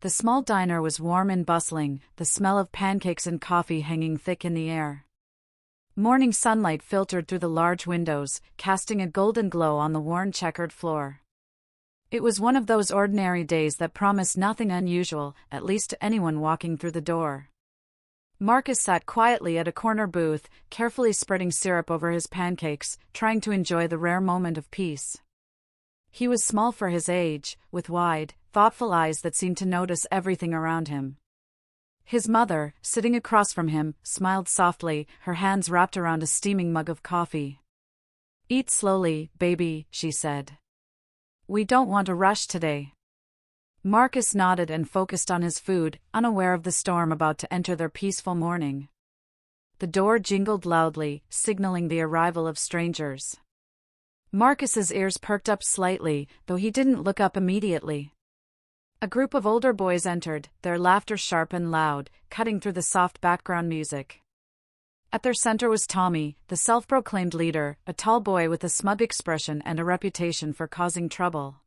The small diner was warm and bustling, the smell of pancakes and coffee hanging thick in the air. Morning sunlight filtered through the large windows, casting a golden glow on the worn checkered floor. It was one of those ordinary days that promised nothing unusual, at least to anyone walking through the door. Marcus sat quietly at a corner booth, carefully spreading syrup over his pancakes, trying to enjoy the rare moment of peace. He was small for his age, with wide, thoughtful eyes that seemed to notice everything around him. His mother, sitting across from him, smiled softly, her hands wrapped around a steaming mug of coffee. "Eat slowly, baby," she said. "We don't want to rush today." Marcus nodded and focused on his food, unaware of the storm about to enter their peaceful morning. The door jingled loudly, signaling the arrival of strangers. Marcus's ears perked up slightly, though he didn't look up immediately. A group of older boys entered, their laughter sharp and loud, cutting through the soft background music. At their center was Tommy, the self-proclaimed leader, a tall boy with a smug expression and a reputation for causing trouble.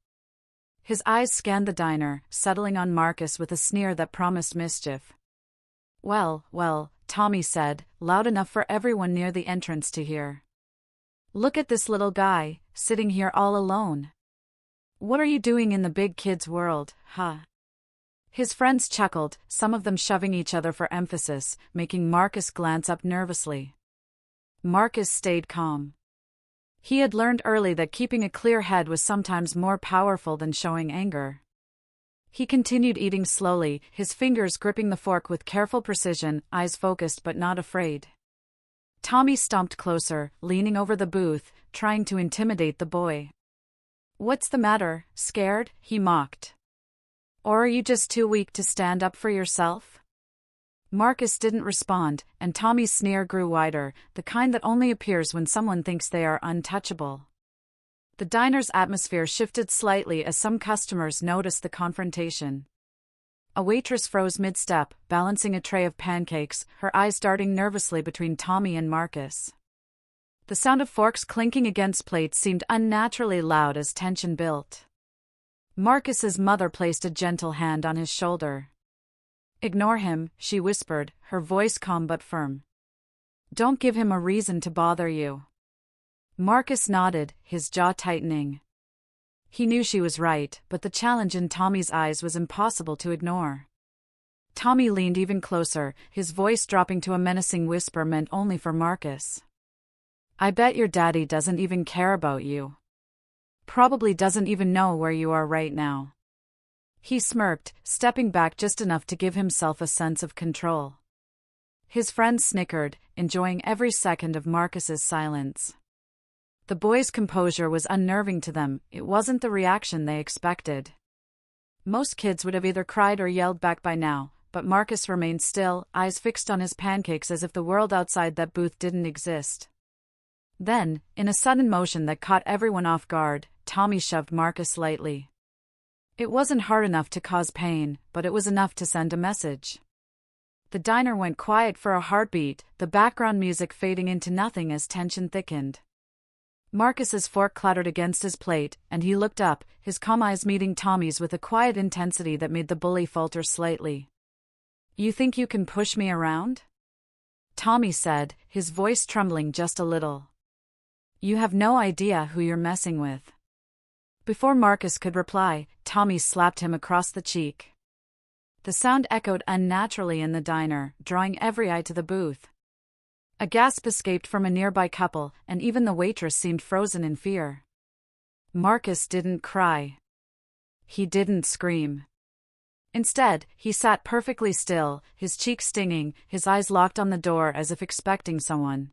His eyes scanned the diner, settling on Marcus with a sneer that promised mischief. "Well, well," Tommy said, loud enough for everyone near the entrance to hear. "Look at this little guy, sitting here all alone. What are you doing in the big kid's world, huh?" His friends chuckled, some of them shoving each other for emphasis, making Marcus glance up nervously. Marcus stayed calm. He had learned early that keeping a clear head was sometimes more powerful than showing anger. He continued eating slowly, his fingers gripping the fork with careful precision, eyes focused but not afraid. Tommy stomped closer, leaning over the booth, trying to intimidate the boy. "What's the matter, scared?" he mocked. "Or are you just too weak to stand up for yourself?" Marcus didn't respond, and Tommy's sneer grew wider, the kind that only appears when someone thinks they are untouchable. The diner's atmosphere shifted slightly as some customers noticed the confrontation. A waitress froze mid-step, balancing a tray of pancakes, her eyes darting nervously between Tommy and Marcus. The sound of forks clinking against plates seemed unnaturally loud as tension built. Marcus's mother placed a gentle hand on his shoulder. "Ignore him," she whispered, her voice calm but firm. "Don't give him a reason to bother you." Marcus nodded, his jaw tightening. He knew she was right, but the challenge in Tommy's eyes was impossible to ignore. Tommy leaned even closer, his voice dropping to a menacing whisper meant only for Marcus. "I bet your daddy doesn't even care about you. Probably doesn't even know where you are right now." He smirked, stepping back just enough to give himself a sense of control. His friends snickered, enjoying every second of Marcus's silence. The boys' composure was unnerving to them, it wasn't the reaction they expected. Most kids would have either cried or yelled back by now, but Marcus remained still, eyes fixed on his pancakes as if the world outside that booth didn't exist. Then, in a sudden motion that caught everyone off guard, Tommy shoved Marcus lightly. It wasn't hard enough to cause pain, but it was enough to send a message. The diner went quiet for a heartbeat, the background music fading into nothing as tension thickened. Marcus's fork clattered against his plate, and he looked up, his calm eyes meeting Tommy's with a quiet intensity that made the bully falter slightly. "You think you can push me around?" Tommy said, his voice trembling just a little. "You have no idea who you're messing with." Before Marcus could reply, Tommy slapped him across the cheek. The sound echoed unnaturally in the diner, drawing every eye to the booth. A gasp escaped from a nearby couple, and even the waitress seemed frozen in fear. Marcus didn't cry. He didn't scream. Instead, he sat perfectly still, his cheeks stinging, his eyes locked on the door as if expecting someone.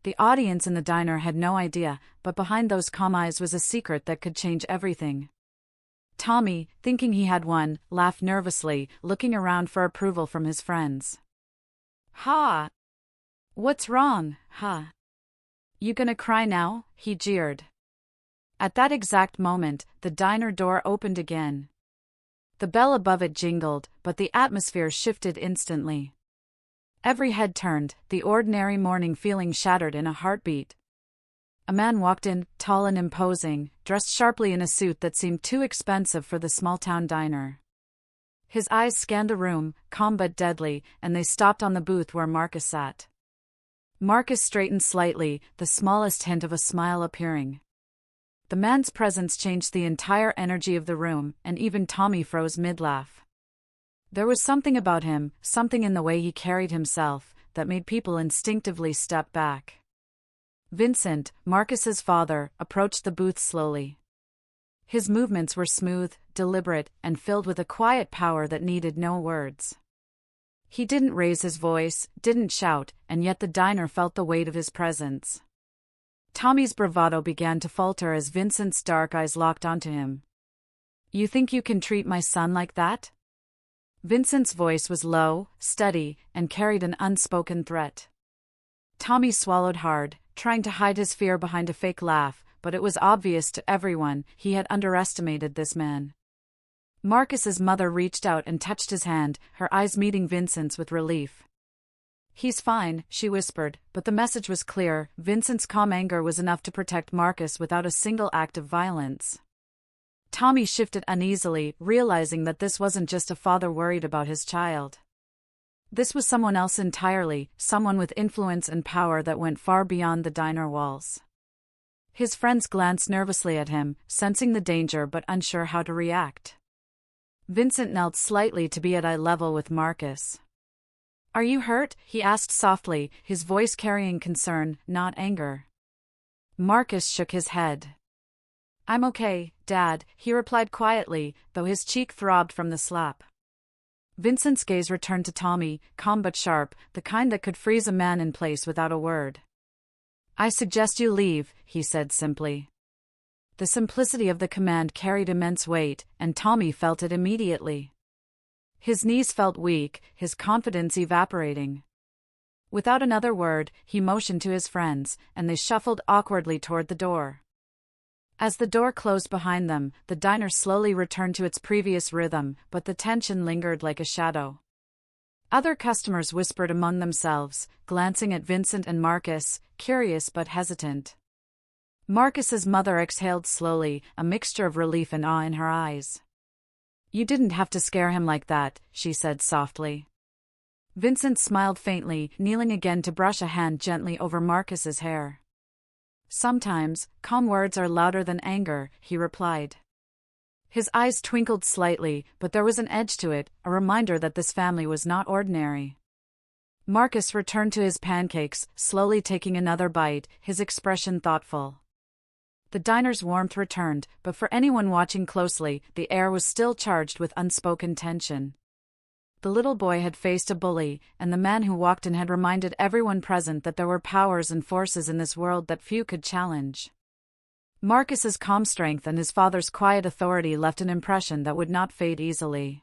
The audience in the diner had no idea, but behind those calm eyes was a secret that could change everything. Tommy, thinking he had won, laughed nervously, looking around for approval from his friends. "Ha! What's wrong, huh? You gonna cry now?" he jeered. At that exact moment, the diner door opened again. The bell above it jingled, but the atmosphere shifted instantly. Every head turned, the ordinary morning feeling shattered in a heartbeat. A man walked in, tall and imposing, dressed sharply in a suit that seemed too expensive for the small-town diner. His eyes scanned the room, calm but deadly, and they stopped on the booth where Marcus sat. Marcus straightened slightly, the smallest hint of a smile appearing. The man's presence changed the entire energy of the room, and even Tommy froze mid-laugh. There was something about him, something in the way he carried himself, that made people instinctively step back. Vincent, Marcus's father, approached the booth slowly. His movements were smooth, deliberate, and filled with a quiet power that needed no words. He didn't raise his voice, didn't shout, and yet the diner felt the weight of his presence. Tommy's bravado began to falter as Vincent's dark eyes locked onto him. "You think you can treat my son like that?" Vincent's voice was low, steady, and carried an unspoken threat. Tommy swallowed hard, trying to hide his fear behind a fake laugh, but it was obvious to everyone he had underestimated this man. Marcus's mother reached out and touched his hand, her eyes meeting Vincent's with relief. "He's fine," she whispered, but the message was clear. Vincent's calm anger was enough to protect Marcus without a single act of violence. Tommy shifted uneasily, realizing that this wasn't just a father worried about his child. This was someone else entirely, someone with influence and power that went far beyond the diner walls. His friends glanced nervously at him, sensing the danger but unsure how to react. Vincent knelt slightly to be at eye level with Marcus. "Are you hurt?" he asked softly, his voice carrying concern, not anger. Marcus shook his head. "I'm okay, Dad," he replied quietly, though his cheek throbbed from the slap. Vincent's gaze returned to Tommy, calm but sharp, the kind that could freeze a man in place without a word. "I suggest you leave," he said simply. The simplicity of the command carried immense weight, and Tommy felt it immediately. His knees felt weak, his confidence evaporating. Without another word, he motioned to his friends, and they shuffled awkwardly toward the door. As the door closed behind them, the diner slowly returned to its previous rhythm, but the tension lingered like a shadow. Other customers whispered among themselves, glancing at Vincent and Marcus, curious but hesitant. Marcus's mother exhaled slowly, a mixture of relief and awe in her eyes. "You didn't have to scare him like that," she said softly. Vincent smiled faintly, kneeling again to brush a hand gently over Marcus's hair. "Sometimes, calm words are louder than anger," he replied. His eyes twinkled slightly, but there was an edge to it, a reminder that this family was not ordinary. Marcus returned to his pancakes, slowly taking another bite, his expression thoughtful. The diner's warmth returned, but for anyone watching closely, the air was still charged with unspoken tension. The little boy had faced a bully, and the man who walked in had reminded everyone present that there were powers and forces in this world that few could challenge. Marcus's calm strength and his father's quiet authority left an impression that would not fade easily.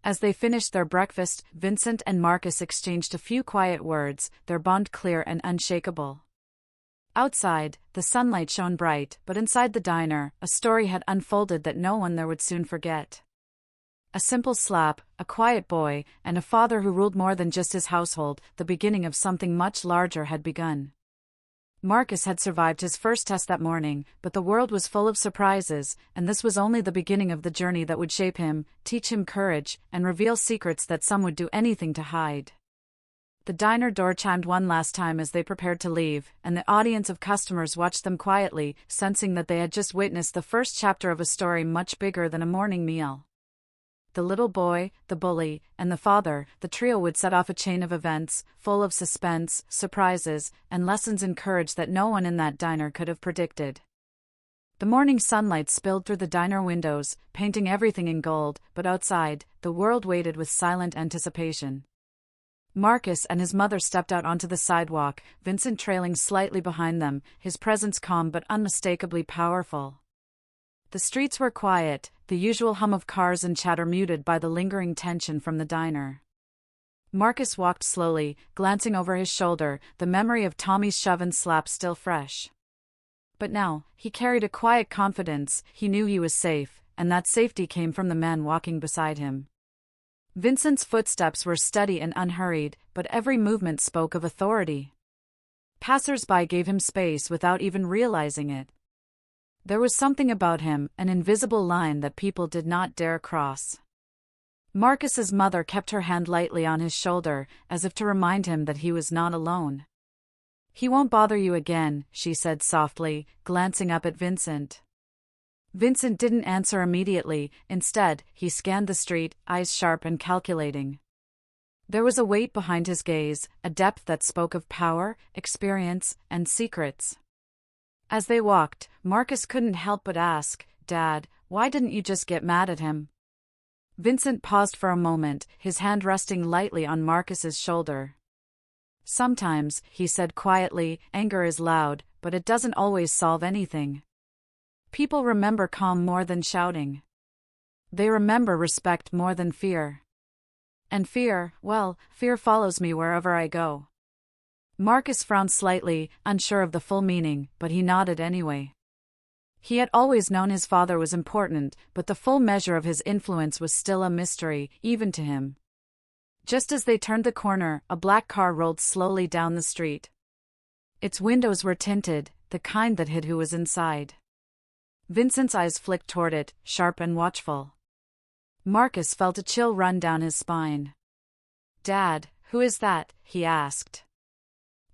As they finished their breakfast, Vincent and Marcus exchanged a few quiet words, their bond clear and unshakable. Outside, the sunlight shone bright, but inside the diner, a story had unfolded that no one there would soon forget. A simple slap, a quiet boy, and a father who ruled more than just his household, the beginning of something much larger had begun. Marcus had survived his first test that morning, but the world was full of surprises, and this was only the beginning of the journey that would shape him, teach him courage, and reveal secrets that some would do anything to hide. The diner door chimed one last time as they prepared to leave, and the audience of customers watched them quietly, sensing that they had just witnessed the first chapter of a story much bigger than a morning meal. The little boy, the bully, and the father, the trio would set off a chain of events, full of suspense, surprises, and lessons in courage that no one in that diner could have predicted. The morning sunlight spilled through the diner windows, painting everything in gold, but outside, the world waited with silent anticipation. Marcus and his mother stepped out onto the sidewalk, Vincent trailing slightly behind them, his presence calm but unmistakably powerful. The streets were quiet, the usual hum of cars and chatter muted by the lingering tension from the diner. Marcus walked slowly, glancing over his shoulder, the memory of Tommy's shove and slap still fresh. But now, he carried a quiet confidence, he knew he was safe, and that safety came from the man walking beside him. Vincent's footsteps were steady and unhurried, but every movement spoke of authority. Passers-by gave him space without even realizing it. There was something about him, an invisible line that people did not dare cross. Marcus's mother kept her hand lightly on his shoulder, as if to remind him that he was not alone. "He won't bother you again," she said softly, glancing up at Vincent. Vincent didn't answer immediately. Instead, he scanned the street, eyes sharp and calculating. There was a weight behind his gaze, a depth that spoke of power, experience, and secrets. As they walked, Marcus couldn't help but ask, "Dad, why didn't you just get mad at him?" Vincent paused for a moment, his hand resting lightly on Marcus's shoulder. "Sometimes," he said quietly, "anger is loud, but it doesn't always solve anything. People remember calm more than shouting. They remember respect more than fear. And fear, well, fear follows me wherever I go." Marcus frowned slightly, unsure of the full meaning, but he nodded anyway. He had always known his father was important, but the full measure of his influence was still a mystery, even to him. Just as they turned the corner, a black car rolled slowly down the street. Its windows were tinted, the kind that hid who was inside. Vincent's eyes flicked toward it, sharp and watchful. Marcus felt a chill run down his spine. "Dad, who is that?" he asked.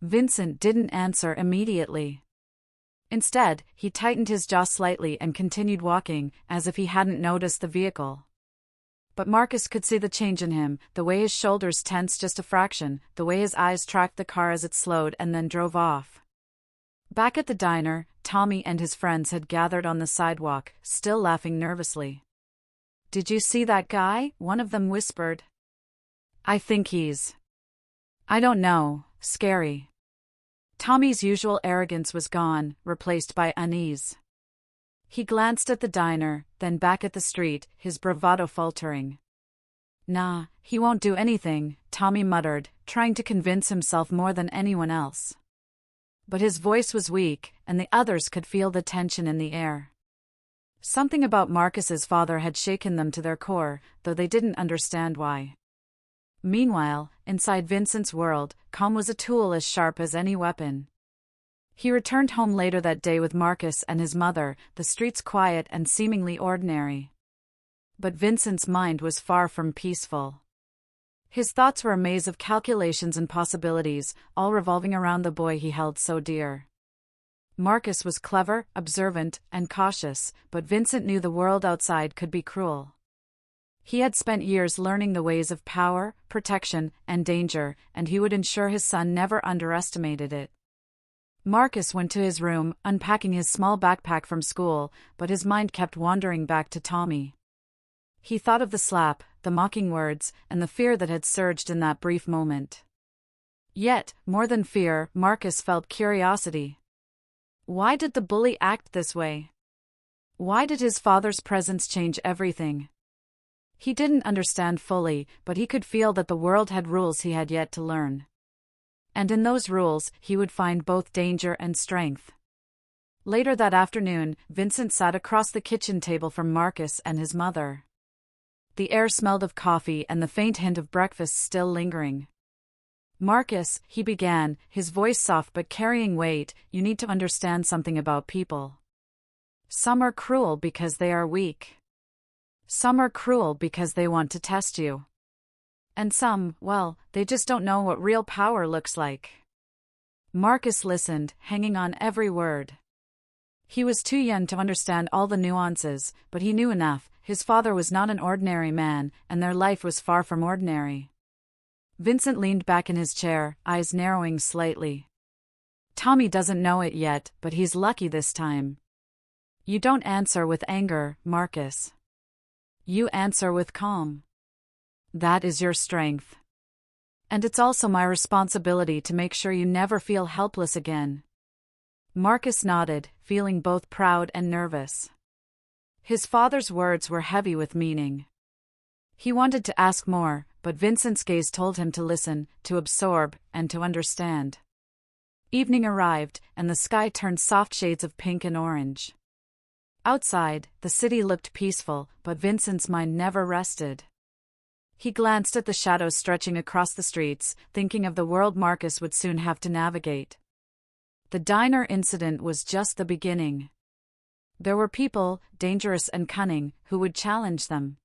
Vincent didn't answer immediately. Instead, he tightened his jaw slightly and continued walking, as if he hadn't noticed the vehicle. But Marcus could see the change in him, the way his shoulders tensed just a fraction, the way his eyes tracked the car as it slowed and then drove off. Back at the diner, Tommy and his friends had gathered on the sidewalk, still laughing nervously. "Did you see that guy?" one of them whispered. "I think he's... I don't know, scary." Tommy's usual arrogance was gone, replaced by unease. He glanced at the diner, then back at the street, his bravado faltering. "Nah, he won't do anything," Tommy muttered, trying to convince himself more than anyone else. But his voice was weak, and the others could feel the tension in the air. Something about Marcus's father had shaken them to their core, though they didn't understand why. Meanwhile, inside Vincent's world, calm was a tool as sharp as any weapon. He returned home later that day with Marcus and his mother, the streets quiet and seemingly ordinary. But Vincent's mind was far from peaceful. His thoughts were a maze of calculations and possibilities, all revolving around the boy he held so dear. Marcus was clever, observant, and cautious, but Vincent knew the world outside could be cruel. He had spent years learning the ways of power, protection, and danger, and he would ensure his son never underestimated it. Marcus went to his room, unpacking his small backpack from school, but his mind kept wandering back to Tommy. He thought of the slap, the mocking words, and the fear that had surged in that brief moment. Yet, more than fear, Marcus felt curiosity. Why did the bully act this way? Why did his father's presence change everything? He didn't understand fully, but he could feel that the world had rules he had yet to learn. And in those rules, he would find both danger and strength. Later that afternoon, Vincent sat across the kitchen table from Marcus and his mother. The air smelled of coffee and the faint hint of breakfast still lingering. "Marcus," he began, his voice soft but carrying weight, "you need to understand something about people. Some are cruel because they are weak. Some are cruel because they want to test you. And some, well, they just don't know what real power looks like." Marcus listened, hanging on every word. He was too young to understand all the nuances, but he knew enough. His father was not an ordinary man, and their life was far from ordinary. Vincent leaned back in his chair, eyes narrowing slightly. "Tommy doesn't know it yet, but he's lucky this time. You don't answer with anger, Marcus. You answer with calm. That is your strength. And it's also my responsibility to make sure you never feel helpless again." Marcus nodded, feeling both proud and nervous. His father's words were heavy with meaning. He wanted to ask more, but Vincent's gaze told him to listen, to absorb, and to understand. Evening arrived, and the sky turned soft shades of pink and orange. Outside, the city looked peaceful, but Vincent's mind never rested. He glanced at the shadows stretching across the streets, thinking of the world Marcus would soon have to navigate. The diner incident was just the beginning. There were people, dangerous and cunning, who would challenge them.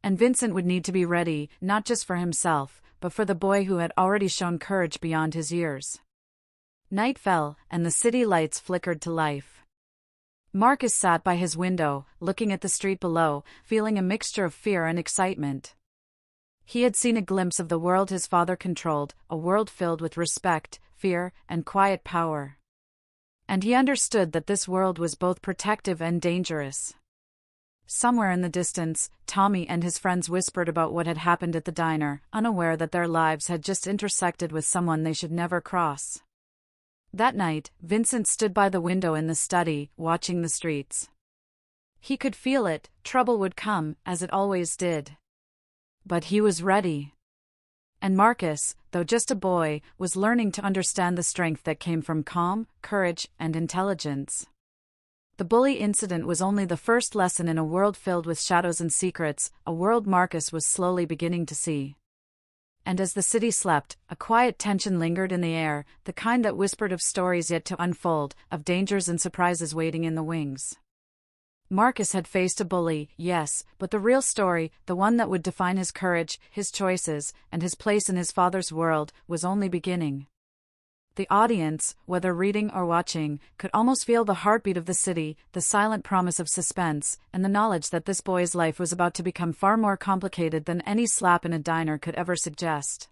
And Vincent would need to be ready, not just for himself, but for the boy who had already shown courage beyond his years. Night fell, and the city lights flickered to life. Marcus sat by his window, looking at the street below, feeling a mixture of fear and excitement. He had seen a glimpse of the world his father controlled, a world filled with respect, fear, and quiet power. And he understood that this world was both protective and dangerous. Somewhere in the distance, Tommy and his friends whispered about what had happened at the diner, unaware that their lives had just intersected with someone they should never cross. That night, Vincent stood by the window in the study, watching the streets. He could feel it, trouble would come, as it always did. But he was ready. And Marcus, though just a boy, was learning to understand the strength that came from calm, courage, and intelligence. The bully incident was only the first lesson in a world filled with shadows and secrets, a world Marcus was slowly beginning to see. And as the city slept, a quiet tension lingered in the air, the kind that whispered of stories yet to unfold, of dangers and surprises waiting in the wings. Marcus had faced a bully, yes, but the real story, the one that would define his courage, his choices, and his place in his father's world, was only beginning. The audience, whether reading or watching, could almost feel the heartbeat of the city, the silent promise of suspense, and the knowledge that this boy's life was about to become far more complicated than any slap in a diner could ever suggest.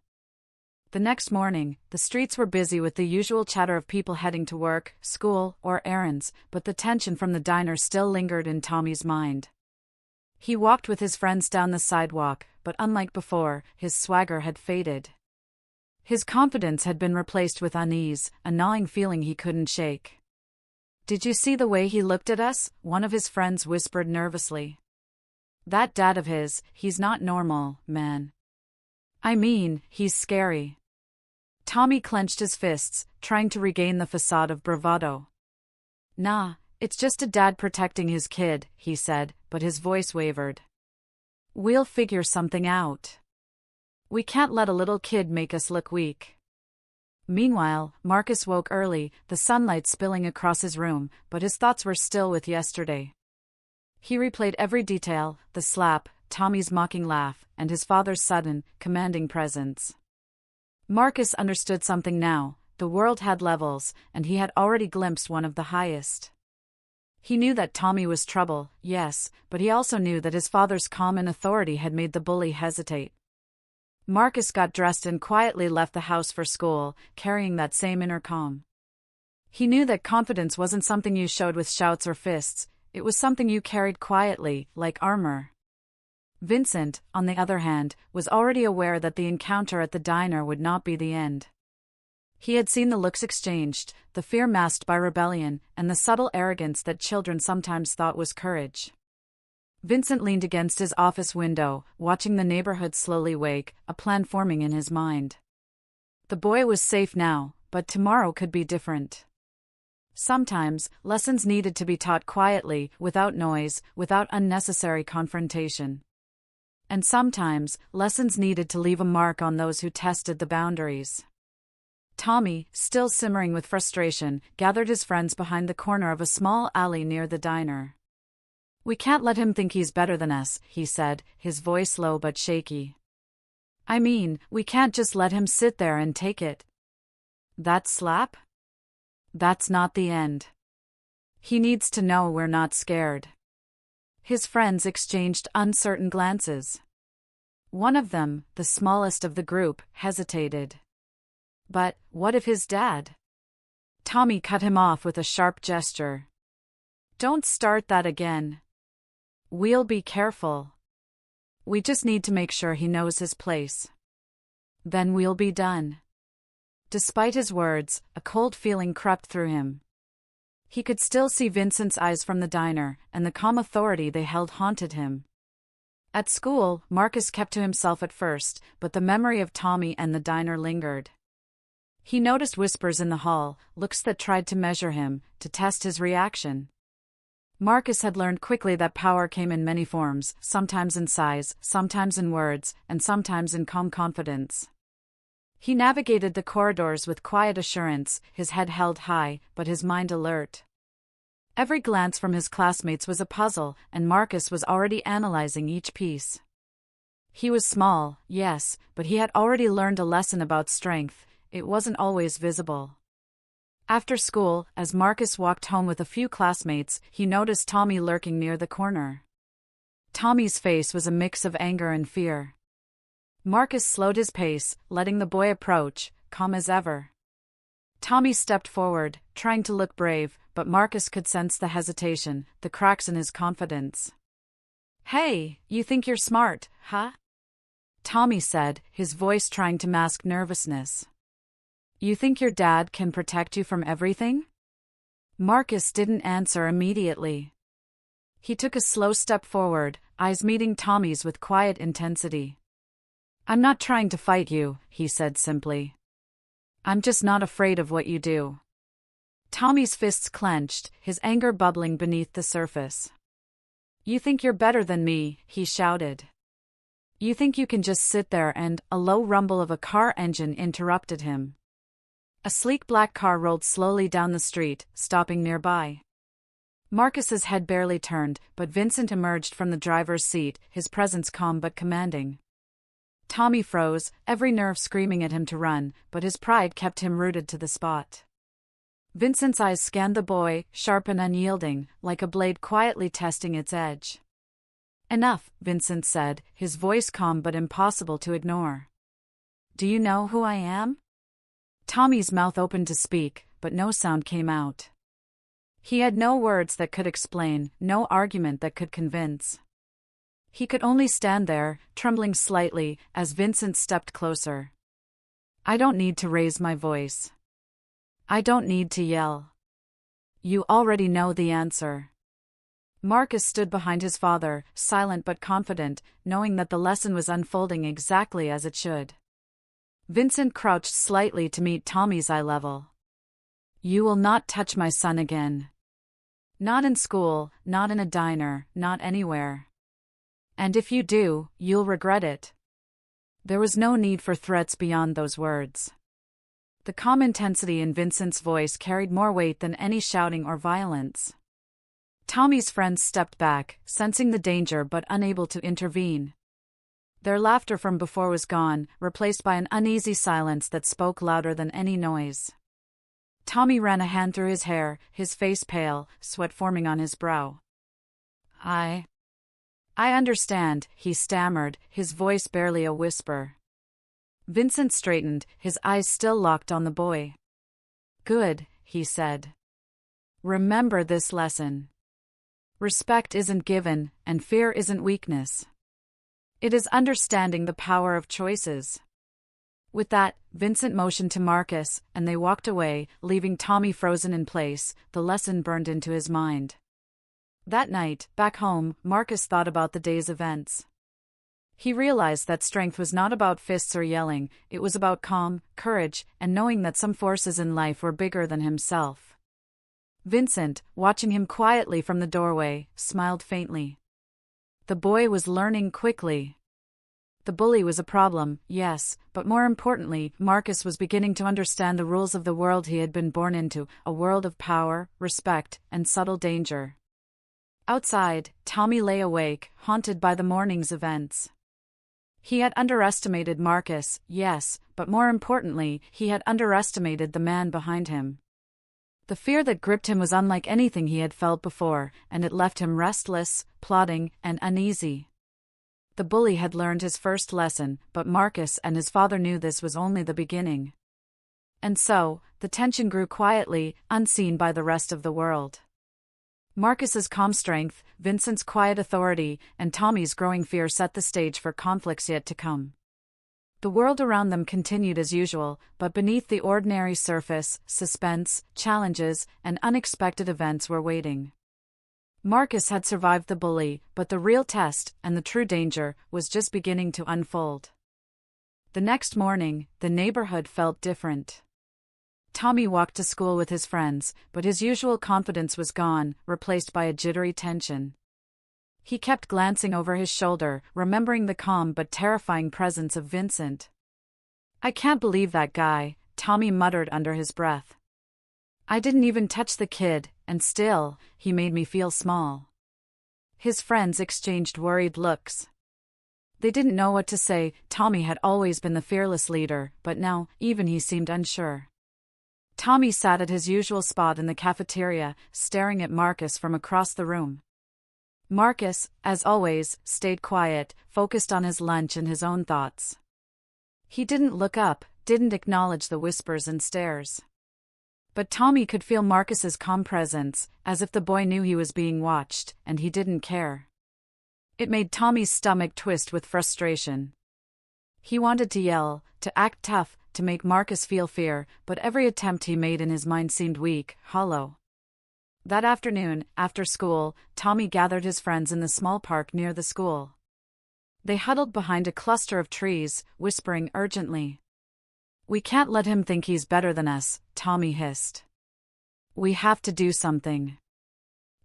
The next morning, the streets were busy with the usual chatter of people heading to work, school, or errands, but the tension from the diner still lingered in Tommy's mind. He walked with his friends down the sidewalk, but unlike before, his swagger had faded. His confidence had been replaced with unease, a gnawing feeling he couldn't shake. "Did you see the way he looked at us?" one of his friends whispered nervously. "That dad of his, he's not normal, man. I mean, he's scary." Tommy clenched his fists, trying to regain the facade of bravado. "Nah, it's just a dad protecting his kid," he said, but his voice wavered. "We'll figure something out. We can't let a little kid make us look weak." Meanwhile, Marcus woke early, the sunlight spilling across his room, but his thoughts were still with yesterday. He replayed every detail, the slap, Tommy's mocking laugh, and his father's sudden, commanding presence. Marcus understood something now. The world had levels, and he had already glimpsed one of the highest. He knew that Tommy was trouble, yes, but he also knew that his father's calm and authority had made the bully hesitate. Marcus got dressed and quietly left the house for school, carrying that same inner calm. He knew that confidence wasn't something you showed with shouts or fists, it was something you carried quietly, like armor. Vincent, on the other hand, was already aware that the encounter at the diner would not be the end. He had seen the looks exchanged, the fear masked by rebellion, and the subtle arrogance that children sometimes thought was courage. Vincent leaned against his office window, watching the neighborhood slowly wake, a plan forming in his mind. The boy was safe now, but tomorrow could be different. Sometimes, lessons needed to be taught quietly, without noise, without unnecessary confrontation. And sometimes, lessons needed to leave a mark on those who tested the boundaries. Tommy, still simmering with frustration, gathered his friends behind the corner of a small alley near the diner. "We can't let him think he's better than us," he said, his voice low but shaky. "I mean, we can't just let him sit there and take it." "That slap? That's not the end. He needs to know we're not scared." His friends exchanged uncertain glances. One of them, the smallest of the group, hesitated. "But, what if his dad?" Tommy cut him off with a sharp gesture. "Don't start that again. We'll be careful. We just need to make sure he knows his place. Then we'll be done." Despite his words, a cold feeling crept through him. He could still see Vincent's eyes from the diner, and the calm authority they held haunted him. At school, Marcus kept to himself at first, but the memory of Tommy and the diner lingered. He noticed whispers in the hall, looks that tried to measure him, to test his reaction. Marcus had learned quickly that power came in many forms, sometimes in size, sometimes in words, and sometimes in calm confidence. He navigated the corridors with quiet assurance, his head held high, but his mind alert. Every glance from his classmates was a puzzle, and Marcus was already analyzing each piece. He was small, yes, but he had already learned a lesson about strength. It wasn't always visible. After school, as Marcus walked home with a few classmates, he noticed Tommy lurking near the corner. Tommy's face was a mix of anger and fear. Marcus slowed his pace, letting the boy approach, calm as ever. Tommy stepped forward, trying to look brave, but Marcus could sense the hesitation, the cracks in his confidence. "Hey, you think you're smart, huh?" Tommy said, his voice trying to mask nervousness. "You think your dad can protect you from everything?" Marcus didn't answer immediately. He took a slow step forward, eyes meeting Tommy's with quiet intensity. "I'm not trying to fight you," he said simply. "I'm just not afraid of what you do." Tommy's fists clenched, his anger bubbling beneath the surface. "You think you're better than me," he shouted. "You think you can just sit there and—" A low rumble of a car engine interrupted him. A sleek black car rolled slowly down the street, stopping nearby. Marcus's head barely turned, but Vincent emerged from the driver's seat, his presence calm but commanding. Tommy froze, every nerve screaming at him to run, but his pride kept him rooted to the spot. Vincent's eyes scanned the boy, sharp and unyielding, like a blade quietly testing its edge. "Enough," Vincent said, his voice calm but impossible to ignore. "Do you know who I am?" Tommy's mouth opened to speak, but no sound came out. He had no words that could explain, no argument that could convince. He could only stand there, trembling slightly, as Vincent stepped closer. "I don't need to raise my voice. I don't need to yell. You already know the answer." Marcus stood behind his father, silent but confident, knowing that the lesson was unfolding exactly as it should. Vincent crouched slightly to meet Tommy's eye level. "You will not touch my son again. Not in school, not in a diner, not anywhere. And if you do, you'll regret it." There was no need for threats beyond those words. The calm intensity in Vincent's voice carried more weight than any shouting or violence. Tommy's friends stepped back, sensing the danger but unable to intervene. Their laughter from before was gone, replaced by an uneasy silence that spoke louder than any noise. Tommy ran a hand through his hair, his face pale, sweat forming on his brow. I understand," he stammered, his voice barely a whisper. Vincent straightened, his eyes still locked on the boy. "Good," he said. "Remember this lesson. Respect isn't given, and fear isn't weakness. It is understanding the power of choices." With that, Vincent motioned to Marcus, and they walked away, leaving Tommy frozen in place, the lesson burned into his mind. That night, back home, Marcus thought about the day's events. He realized that strength was not about fists or yelling, it was about calm, courage, and knowing that some forces in life were bigger than himself. Vincent, watching him quietly from the doorway, smiled faintly. The boy was learning quickly. The bully was a problem, yes, but more importantly, Marcus was beginning to understand the rules of the world he had been born into, a world of power, respect, and subtle danger. Outside, Tommy lay awake, haunted by the morning's events. He had underestimated Marcus, yes, but more importantly, he had underestimated the man behind him. The fear that gripped him was unlike anything he had felt before, and it left him restless, plodding, and uneasy. The bully had learned his first lesson, but Marcus and his father knew this was only the beginning. And so, the tension grew quietly, unseen by the rest of the world. Marcus's calm strength, Vincent's quiet authority, and Tommy's growing fear set the stage for conflicts yet to come. The world around them continued as usual, but beneath the ordinary surface, suspense, challenges, and unexpected events were waiting. Marcus had survived the bully, but the real test, and the true danger, was just beginning to unfold. The next morning, the neighborhood felt different. Tommy walked to school with his friends, but his usual confidence was gone, replaced by a jittery tension. He kept glancing over his shoulder, remembering the calm but terrifying presence of Vincent. "I can't believe that guy," Tommy muttered under his breath. "I didn't even touch the kid, and still, he made me feel small." His friends exchanged worried looks. They didn't know what to say. Tommy had always been the fearless leader, but now, even he seemed unsure. Tommy sat at his usual spot in the cafeteria, staring at Marcus from across the room. Marcus, as always, stayed quiet, focused on his lunch and his own thoughts. He didn't look up, didn't acknowledge the whispers and stares. But Tommy could feel Marcus's calm presence, as if the boy knew he was being watched, and he didn't care. It made Tommy's stomach twist with frustration. He wanted to yell, to act tough, to make Marcus feel fear, but every attempt he made in his mind seemed weak, hollow. That afternoon, after school, Tommy gathered his friends in the small park near the school. They huddled behind a cluster of trees, whispering urgently. "We can't let him think he's better than us," Tommy hissed. "We have to do something.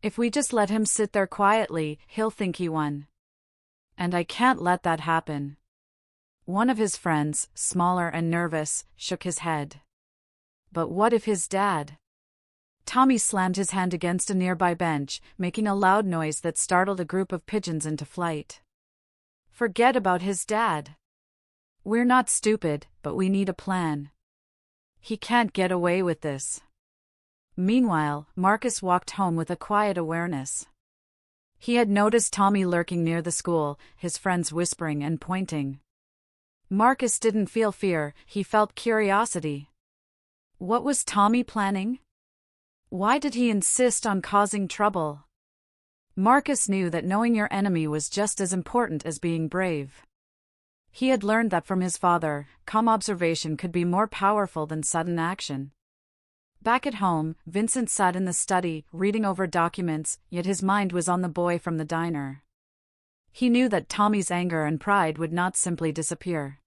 If we just let him sit there quietly, he'll think he won. And I can't let that happen." One of his friends, smaller and nervous, shook his head. "But what if his dad?" Tommy slammed his hand against a nearby bench, making a loud noise that startled a group of pigeons into flight. "Forget about his dad. We're not stupid, but we need a plan. He can't get away with this." Meanwhile, Marcus walked home with a quiet awareness. He had noticed Tommy lurking near the school, his friends whispering and pointing. Marcus didn't feel fear, he felt curiosity. What was Tommy planning? Why did he insist on causing trouble? Marcus knew that knowing your enemy was just as important as being brave. He had learned that from his father, calm observation could be more powerful than sudden action. Back at home, Vincent sat in the study, reading over documents, yet his mind was on the boy from the diner. He knew that Tommy's anger and pride would not simply disappear.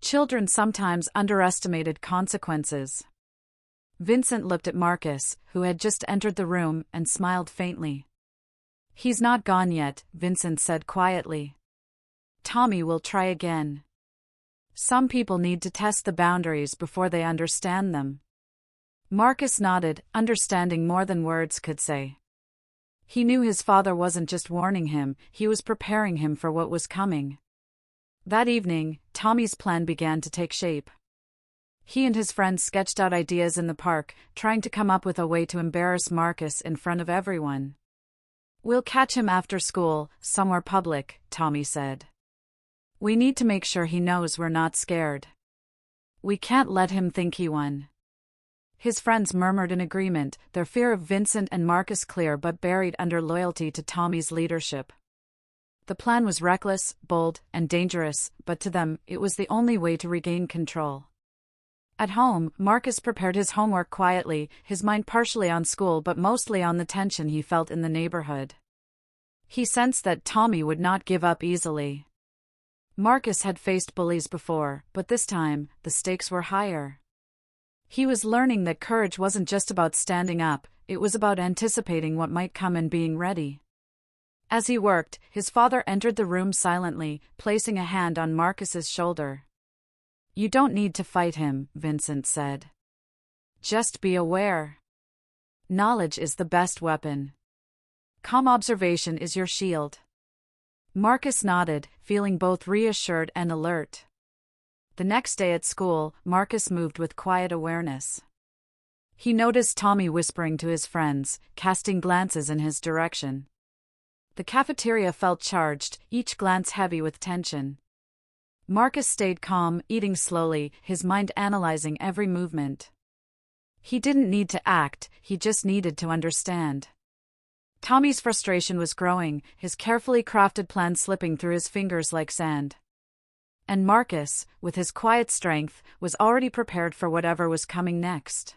Children sometimes underestimated consequences. Vincent looked at Marcus, who had just entered the room, and smiled faintly. "He's not gone yet," Vincent said quietly. "Tommy will try again. Some people need to test the boundaries before they understand them." Marcus nodded, understanding more than words could say. He knew his father wasn't just warning him, he was preparing him for what was coming. That evening, Tommy's plan began to take shape. He and his friends sketched out ideas in the park, trying to come up with a way to embarrass Marcus in front of everyone. "We'll catch him after school, somewhere public," Tommy said. "We need to make sure he knows we're not scared. We can't let him think he won." His friends murmured in agreement, their fear of Vincent and Marcus clear but buried under loyalty to Tommy's leadership. The plan was reckless, bold, and dangerous, but to them, it was the only way to regain control. At home, Marcus prepared his homework quietly, his mind partially on school but mostly on the tension he felt in the neighborhood. He sensed that Tommy would not give up easily. Marcus had faced bullies before, but this time, the stakes were higher. He was learning that courage wasn't just about standing up, it was about anticipating what might come and being ready. As he worked, his father entered the room silently, placing a hand on Marcus's shoulder. "You don't need to fight him," Vincent said. "Just be aware. Knowledge is the best weapon. Calm observation is your shield." Marcus nodded, feeling both reassured and alert. The next day at school, Marcus moved with quiet awareness. He noticed Tommy whispering to his friends, casting glances in his direction. The cafeteria felt charged, each glance heavy with tension. Marcus stayed calm, eating slowly, his mind analyzing every movement. He didn't need to act, he just needed to understand. Tommy's frustration was growing, his carefully crafted plan slipping through his fingers like sand. And Marcus, with his quiet strength, was already prepared for whatever was coming next.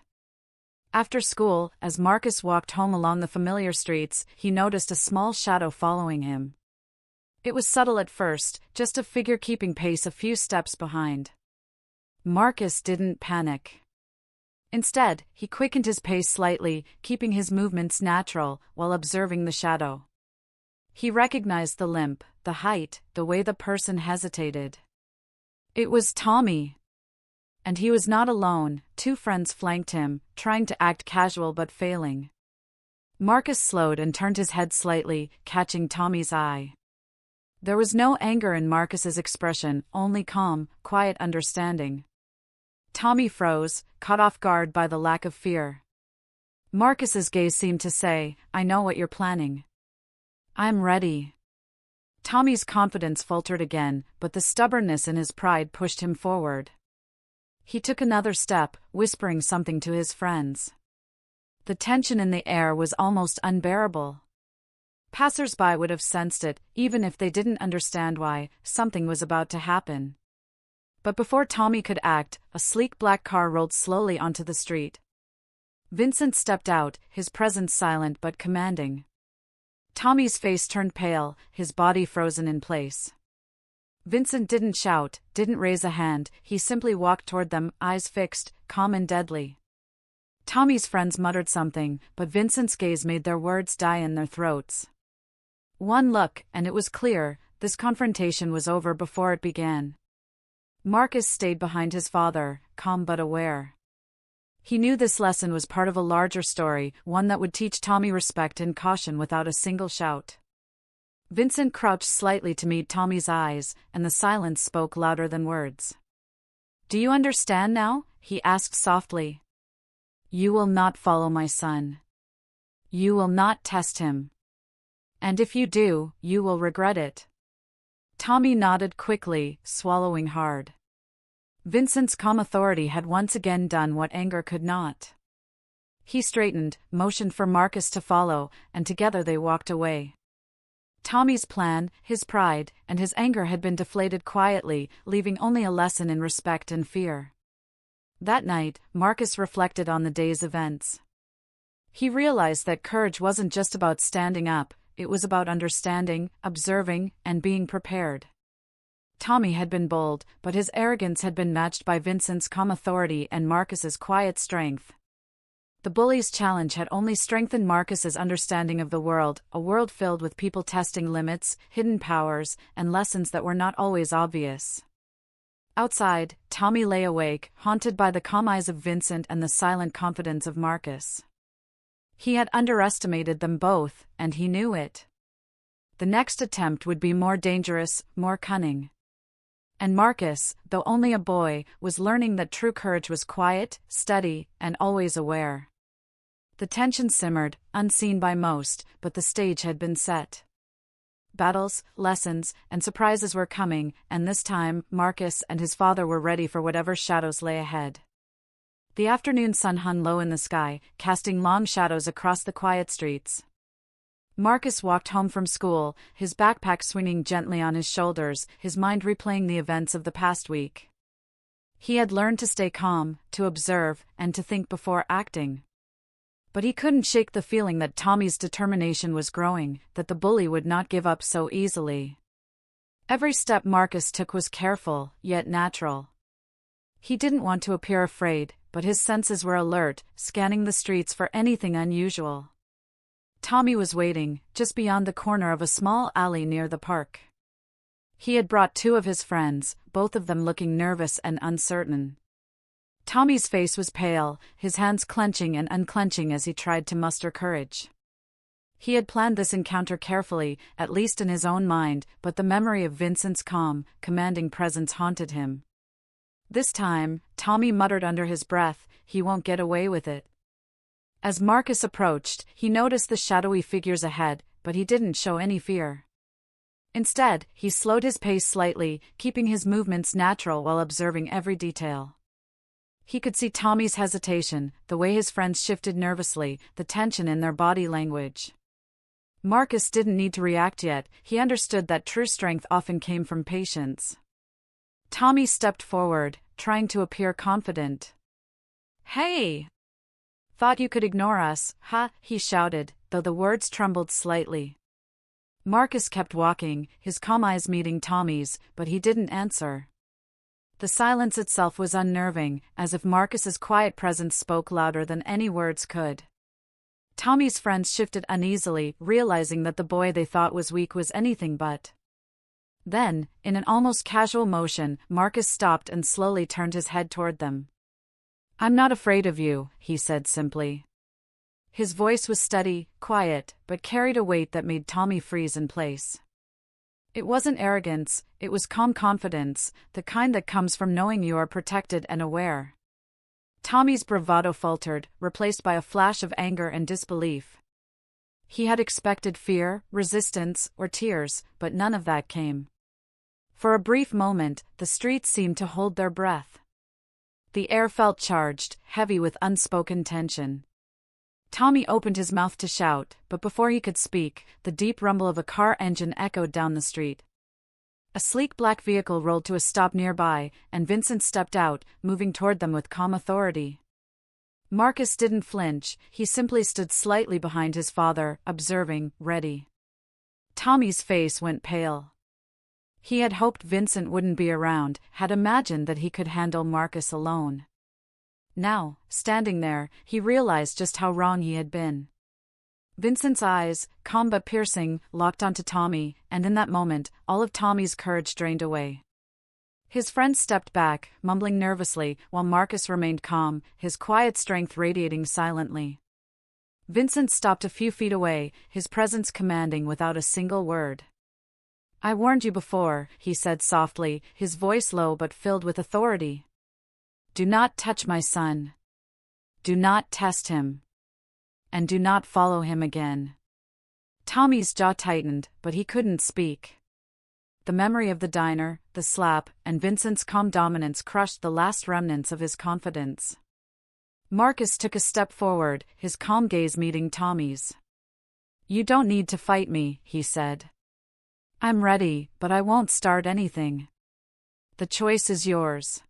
After school, as Marcus walked home along the familiar streets, he noticed a small shadow following him. It was subtle at first, just a figure keeping pace a few steps behind. Marcus didn't panic. Instead, he quickened his pace slightly, keeping his movements natural, while observing the shadow. He recognized the limp, the height, the way the person hesitated. It was Tommy. And he was not alone, two friends flanked him, trying to act casual but failing. Marcus slowed and turned his head slightly, catching Tommy's eye. There was no anger in Marcus's expression, only calm, quiet understanding. Tommy froze, caught off guard by the lack of fear. Marcus's gaze seemed to say, "I know what you're planning. I'm ready." Tommy's confidence faltered again, but the stubbornness in his pride pushed him forward. He took another step, whispering something to his friends. The tension in the air was almost unbearable. Passers-by would have sensed it, even if they didn't understand why. Something was about to happen. But before Tommy could act, a sleek black car rolled slowly onto the street. Vincent stepped out, his presence silent but commanding. Tommy's face turned pale, his body frozen in place. Vincent didn't shout, didn't raise a hand, he simply walked toward them, eyes fixed, calm and deadly. Tommy's friends muttered something, but Vincent's gaze made their words die in their throats. One look, and it was clear, this confrontation was over before it began. Marcus stayed behind his father, calm but aware. He knew this lesson was part of a larger story, one that would teach Tommy respect and caution without a single shout. Vincent crouched slightly to meet Tommy's eyes, and the silence spoke louder than words. "Do you understand now?" he asked softly. "You will not follow my son. You will not test him. And if you do, you will regret it." Tommy nodded quickly, swallowing hard. Vincent's calm authority had once again done what anger could not. He straightened, motioned for Marcus to follow, and together they walked away. Tommy's plan, his pride, and his anger had been deflated quietly, leaving only a lesson in respect and fear. That night, Marcus reflected on the day's events. He realized that courage wasn't just about standing up, it was about understanding, observing, and being prepared. Tommy had been bold, but his arrogance had been matched by Vincent's calm authority and Marcus's quiet strength. The bully's challenge had only strengthened Marcus's understanding of the world, a world filled with people testing limits, hidden powers, and lessons that were not always obvious. Outside, Tommy lay awake, haunted by the calm eyes of Vincent and the silent confidence of Marcus. He had underestimated them both, and he knew it. The next attempt would be more dangerous, more cunning. And Marcus, though only a boy, was learning that true courage was quiet, steady, and always aware. The tension simmered, unseen by most, but the stage had been set. Battles, lessons, and surprises were coming, and this time, Marcus and his father were ready for whatever shadows lay ahead. The afternoon sun hung low in the sky, casting long shadows across the quiet streets. Marcus walked home from school, his backpack swinging gently on his shoulders, his mind replaying the events of the past week. He had learned to stay calm, to observe, and to think before acting. But he couldn't shake the feeling that Tommy's determination was growing, that the bully would not give up so easily. Every step Marcus took was careful, yet natural. He didn't want to appear afraid, but his senses were alert, scanning the streets for anything unusual. Tommy was waiting, just beyond the corner of a small alley near the park. He had brought two of his friends, both of them looking nervous and uncertain. Tommy's face was pale, his hands clenching and unclenching as he tried to muster courage. He had planned this encounter carefully, at least in his own mind, but the memory of Vincent's calm, commanding presence haunted him. This time, Tommy muttered under his breath, "He won't get away with it." As Marcus approached, he noticed the shadowy figures ahead, but he didn't show any fear. Instead, he slowed his pace slightly, keeping his movements natural while observing every detail. He could see Tommy's hesitation, the way his friends shifted nervously, the tension in their body language. Marcus didn't need to react yet, he understood that true strength often came from patience. Tommy stepped forward, trying to appear confident. "Hey! Thought you could ignore us, huh?" he shouted, though the words trembled slightly. Marcus kept walking, his calm eyes meeting Tommy's, but he didn't answer. The silence itself was unnerving, as if Marcus's quiet presence spoke louder than any words could. Tommy's friends shifted uneasily, realizing that the boy they thought was weak was anything but. Then, in an almost casual motion, Marcus stopped and slowly turned his head toward them. "I'm not afraid of you," he said simply. His voice was steady, quiet, but carried a weight that made Tommy freeze in place. It wasn't arrogance, it was calm confidence, the kind that comes from knowing you are protected and aware. Tommy's bravado faltered, replaced by a flash of anger and disbelief. He had expected fear, resistance, or tears, but none of that came. For a brief moment, the streets seemed to hold their breath. The air felt charged, heavy with unspoken tension. Tommy opened his mouth to shout, but before he could speak, the deep rumble of a car engine echoed down the street. A sleek black vehicle rolled to a stop nearby, and Vincent stepped out, moving toward them with calm authority. Marcus didn't flinch, he simply stood slightly behind his father, observing, ready. Tommy's face went pale. He had hoped Vincent wouldn't be around, had imagined that he could handle Marcus alone. Now, standing there, he realized just how wrong he had been. Vincent's eyes, calm but piercing, locked onto Tommy, and in that moment, all of Tommy's courage drained away. His friend stepped back, mumbling nervously, while Marcus remained calm, his quiet strength radiating silently. Vincent stopped a few feet away, his presence commanding without a single word. "I warned you before," he said softly, his voice low but filled with authority. "Do not touch my son. Do not test him. And do not follow him again." Tommy's jaw tightened, but he couldn't speak. The memory of the diner, the slap, and Vincent's calm dominance crushed the last remnants of his confidence. Marcus took a step forward, his calm gaze meeting Tommy's. "You don't need to fight me," he said. "I'm ready, but I won't start anything. The choice is yours."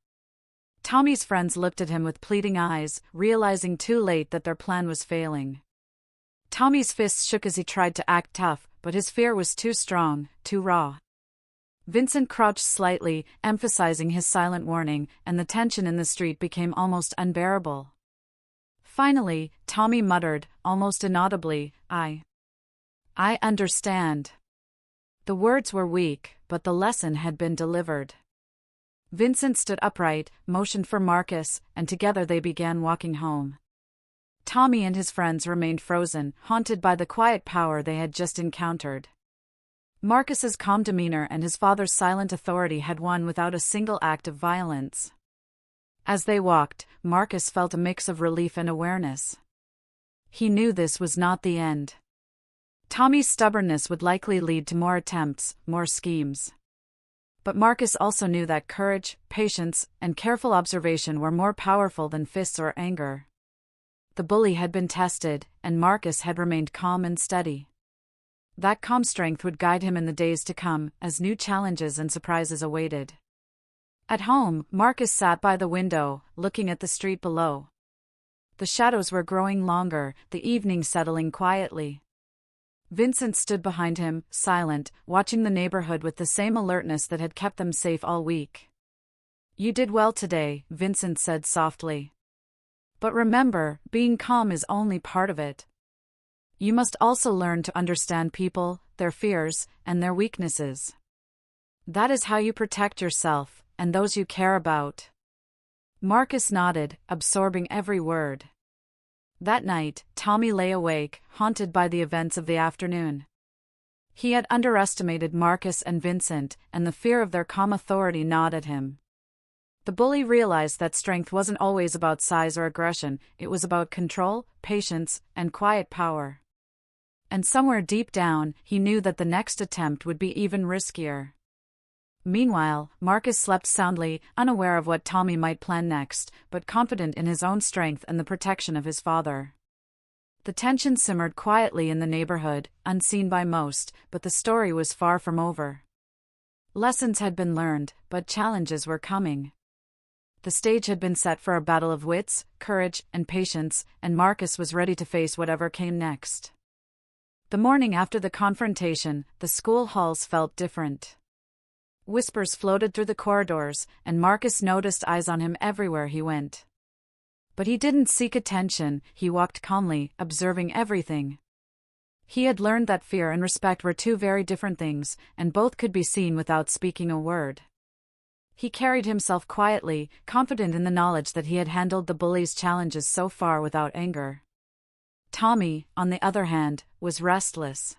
Tommy's friends looked at him with pleading eyes, realizing too late that their plan was failing. Tommy's fists shook as he tried to act tough, but his fear was too strong, too raw. Vincent crouched slightly, emphasizing his silent warning, and the tension in the street became almost unbearable. Finally, Tommy muttered, almost inaudibly, I understand." The words were weak, but the lesson had been delivered. Vincent stood upright, motioned for Marcus, and together they began walking home. Tommy and his friends remained frozen, haunted by the quiet power they had just encountered. Marcus's calm demeanor and his father's silent authority had won without a single act of violence. As they walked, Marcus felt a mix of relief and awareness. He knew this was not the end. Tommy's stubbornness would likely lead to more attempts, more schemes. But Marcus also knew that courage, patience, and careful observation were more powerful than fists or anger. The bully had been tested, and Marcus had remained calm and steady. That calm strength would guide him in the days to come, as new challenges and surprises awaited. At home, Marcus sat by the window, looking at the street below. The shadows were growing longer, the evening settling quietly. Vincent stood behind him, silent, watching the neighborhood with the same alertness that had kept them safe all week. "You did well today," Vincent said softly. "But remember, being calm is only part of it. You must also learn to understand people, their fears, and their weaknesses. That is how you protect yourself, and those you care about." Marcus nodded, absorbing every word. That night, Tommy lay awake, haunted by the events of the afternoon. He had underestimated Marcus and Vincent, and the fear of their calm authority gnawed at him. The bully realized that strength wasn't always about size or aggression, it was about control, patience, and quiet power. And somewhere deep down, he knew that the next attempt would be even riskier. Meanwhile, Marcus slept soundly, unaware of what Tommy might plan next, but confident in his own strength and the protection of his father. The tension simmered quietly in the neighborhood, unseen by most, but the story was far from over. Lessons had been learned, but challenges were coming. The stage had been set for a battle of wits, courage, and patience, and Marcus was ready to face whatever came next. The morning after the confrontation, the school halls felt different. Whispers floated through the corridors, and Marcus noticed eyes on him everywhere he went. But he didn't seek attention, he walked calmly, observing everything. He had learned that fear and respect were two very different things, and both could be seen without speaking a word. He carried himself quietly, confident in the knowledge that he had handled the bully's challenges so far without anger. Tommy, on the other hand, was restless.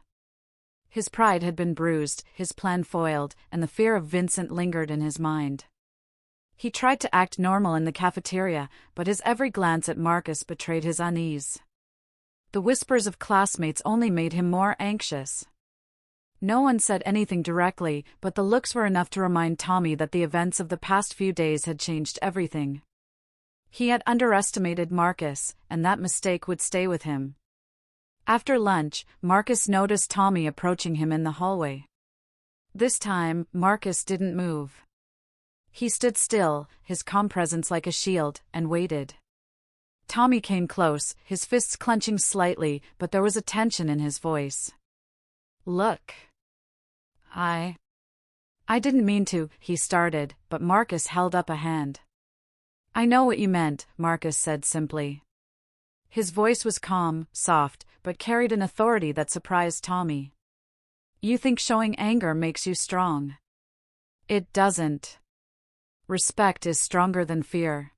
His pride had been bruised, his plan foiled, and the fear of Vincent lingered in his mind. He tried to act normal in the cafeteria, but his every glance at Marcus betrayed his unease. The whispers of classmates only made him more anxious. No one said anything directly, but the looks were enough to remind Tommy that the events of the past few days had changed everything. He had underestimated Marcus, and that mistake would stay with him. After lunch, Marcus noticed Tommy approaching him in the hallway. This time, Marcus didn't move. He stood still, his calm presence like a shield, and waited. Tommy came close, his fists clenching slightly, but there was a tension in his voice. "Look. I didn't mean to," he started, but Marcus held up a hand. "I know what you meant," Marcus said simply. His voice was calm, soft, but carried an authority that surprised Tommy. "You think showing anger makes you strong. It doesn't. Respect is stronger than fear.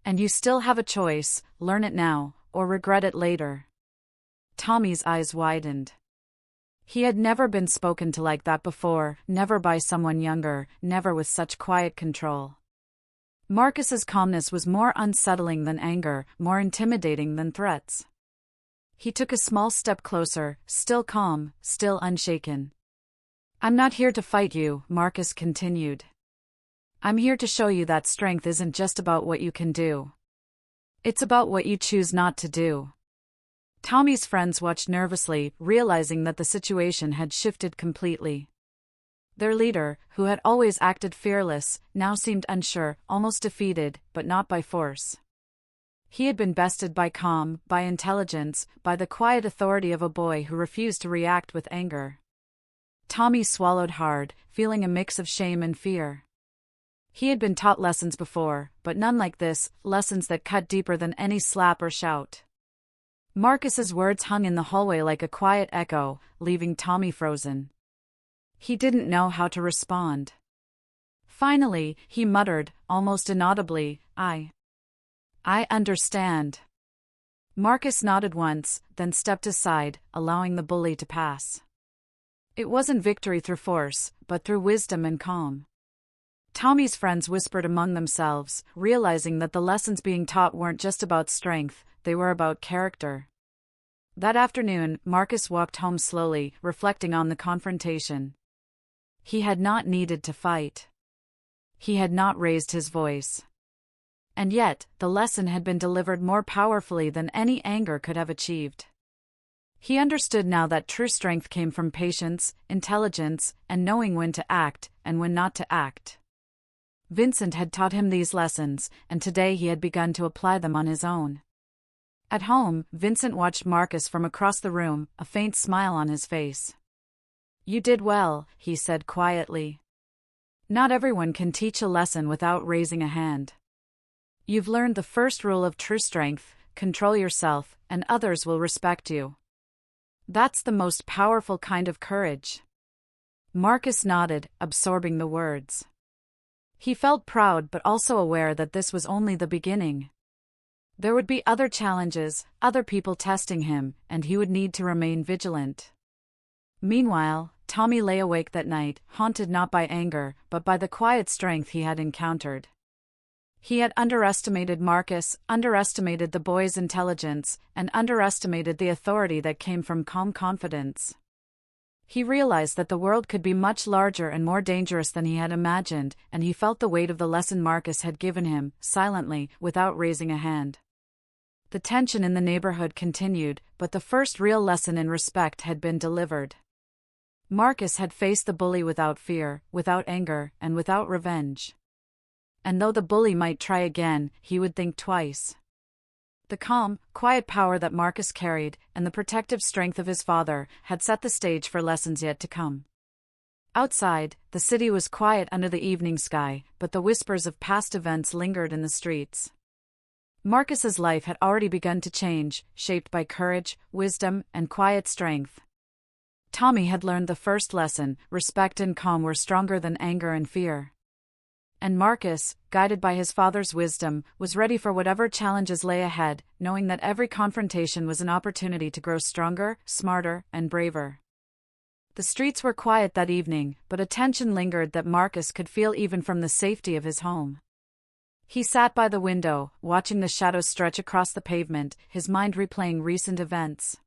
And you still have a choice, learn it now, or regret it later." Tommy's eyes widened. He had never been spoken to like that before, never by someone younger, never with such quiet control. Marcus's calmness was more unsettling than anger, more intimidating than threats. He took a small step closer, still calm, still unshaken. "I'm not here to fight you," Marcus continued. "I'm here to show you that strength isn't just about what you can do. It's about what you choose not to do." Tommy's friends watched nervously, realizing that the situation had shifted completely. Their leader, who had always acted fearless, now seemed unsure, almost defeated, but not by force. He had been bested by calm, by intelligence, by the quiet authority of a boy who refused to react with anger. Tommy swallowed hard, feeling a mix of shame and fear. He had been taught lessons before, but none like this, lessons that cut deeper than any slap or shout. Marcus's words hung in the hallway like a quiet echo, leaving Tommy frozen. He didn't know how to respond. Finally, he muttered, almost inaudibly, I understand." Marcus nodded once, then stepped aside, allowing the bully to pass. It wasn't victory through force, but through wisdom and calm. Tommy's friends whispered among themselves, realizing that the lessons being taught weren't just about strength, they were about character. That afternoon, Marcus walked home slowly, reflecting on the confrontation. He had not needed to fight. He had not raised his voice. And yet, the lesson had been delivered more powerfully than any anger could have achieved. He understood now that true strength came from patience, intelligence, and knowing when to act, and when not to act. Vincent had taught him these lessons, and today he had begun to apply them on his own. At home, Vincent watched Marcus from across the room, a faint smile on his face. "You did well," he said quietly. "Not everyone can teach a lesson without raising a hand. You've learned the first rule of true strength: control yourself, and others will respect you. That's the most powerful kind of courage." Marcus nodded, absorbing the words. He felt proud but also aware that this was only the beginning. There would be other challenges, other people testing him, and he would need to remain vigilant. Meanwhile, Tommy lay awake that night, haunted not by anger, but by the quiet strength he had encountered. He had underestimated Marcus, underestimated the boy's intelligence, and underestimated the authority that came from calm confidence. He realized that the world could be much larger and more dangerous than he had imagined, and he felt the weight of the lesson Marcus had given him, silently, without raising a hand. The tension in the neighborhood continued, but the first real lesson in respect had been delivered. Marcus had faced the bully without fear, without anger, and without revenge. And though the bully might try again, he would think twice. The calm, quiet power that Marcus carried, and the protective strength of his father, had set the stage for lessons yet to come. Outside, the city was quiet under the evening sky, but the whispers of past events lingered in the streets. Marcus's life had already begun to change, shaped by courage, wisdom, and quiet strength. Tommy had learned the first lesson: respect and calm were stronger than anger and fear. And Marcus, guided by his father's wisdom, was ready for whatever challenges lay ahead, knowing that every confrontation was an opportunity to grow stronger, smarter, and braver. The streets were quiet that evening, but a tension lingered that Marcus could feel even from the safety of his home. He sat by the window, watching the shadows stretch across the pavement, his mind replaying recent events.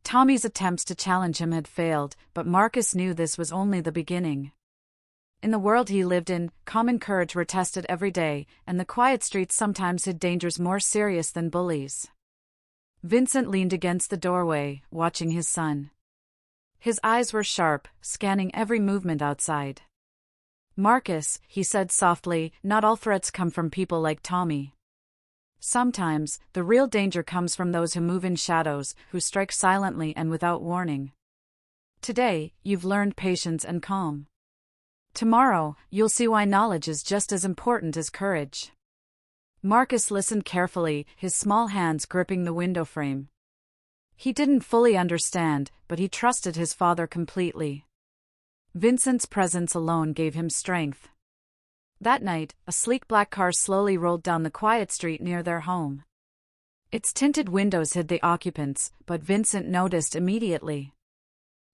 Tommy's attempts to challenge him had failed, but Marcus knew this was only the beginning. In the world he lived in, common courage were tested every day, and the quiet streets sometimes hid dangers more serious than bullies. Vincent leaned against the doorway, watching his son. His eyes were sharp, scanning every movement outside. "Marcus," he said softly, "not all threats come from people like Tommy. Sometimes, the real danger comes from those who move in shadows, who strike silently and without warning. Today, you've learned patience and calm. Tomorrow, you'll see why knowledge is just as important as courage." Marcus listened carefully, his small hands gripping the window frame. He didn't fully understand, but he trusted his father completely. Vincent's presence alone gave him strength. That night, a sleek black car slowly rolled down the quiet street near their home. Its tinted windows hid the occupants, but Vincent noticed immediately.